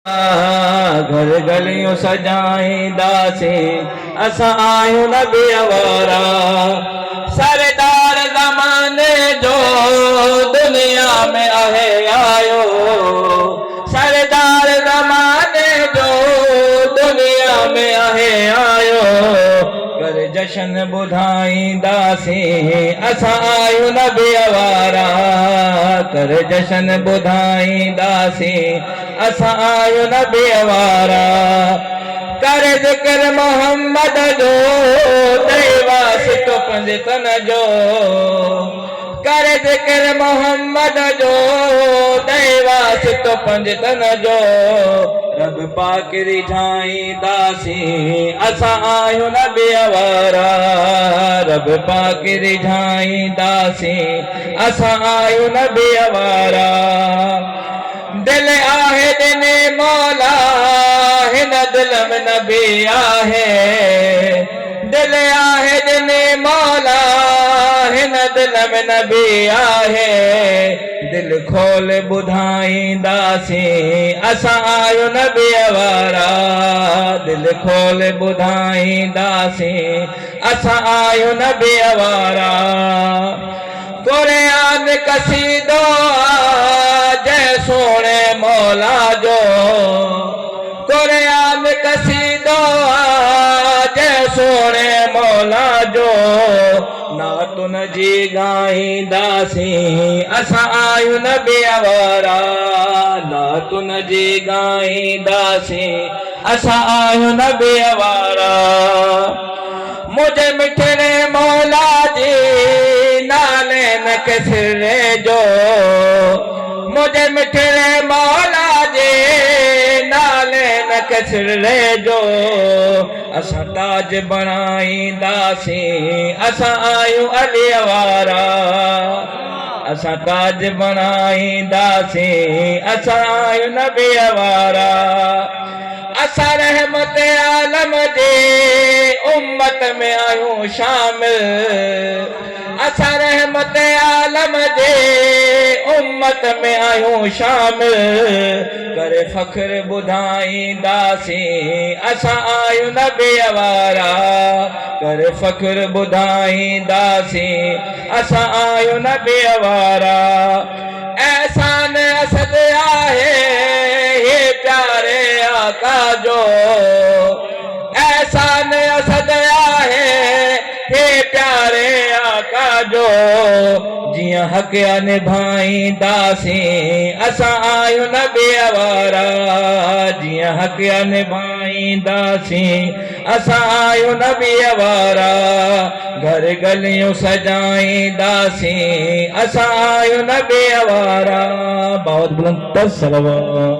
घर गलियों सजाईंदासीं असां आहियूं नबी वारा। सरदार ज़माने जो दुनिया में आहे आयो, सरदार ज़माने जो दुनिया में आहे आयो। कर जशन ॿुधाईंदासीं असां आहियूं नबी वारा। कर जशन ॿुधाईंदासीं असां आहियूं नबी वारा। कर ज़िक्र मोहम्मद जो ॾेई वासितो पंहिंजे तन जो। कर ज़िक्र मोहम्मद जो ॾेई वासितो पंहिंजे तन जो। रब पाक रिझाईंदासीं असां आहियूं नबी वारा। रब पाक रिझाईंदासीं असां आहियूं नबी वारा। दिल आहे दिने मौला हिन दिल में नबी आहे। दिल आहे दिने मौला हिन दिल में नबी आहे। दिल खोल ॿुधाईंदासीं असां आहियूं नबी वारा। दिल खोल ॿुधाईंदासीं असां आहियूं नबी वारा। कुरान कसीदो जय सोने मौला जो। कुरान कसीदो जय सोने मौला जो। नातुन जी ॻाईंदासीं असां आहियूं नबी वारा। नातुन जी ॻाईंदासीं असां आहियूं नबी वारा। मुझे मिठड़े मौला जी नाले न किसरे जो। मुझे मिठड़े मौला जे नाले न किसरे जो। असां ताज बणाईंदासीं असां आहियूं अली वारा। असां ताज बणाईंदासीं असां आहियूं नबी वारा। असां रहमत आलम जे उम्मत में आहियूं शामिल। असां रहमत आलम जे उम्मत में आहियूं शामिल। करे फ़ख्र ॿुधाईंदासीं असां आहियूं नबी वारा। करे फ़ख्र ॿुधाईंदासीं असां आहियूं नबी वारा। एहसान असद आहे हे प्यारे आका जो। एहसान असद आहे हे प्यारे आका जो। जियां हक़ निभाईंदासीं असां आहियूं नबी वारा। जियां हक़ निभाईंदासीं असां आहियूं नबी वारा। घर गलियूं सजाईंदासीं असां आहियूं नबी वारा। बहुत बुलंद सलवात।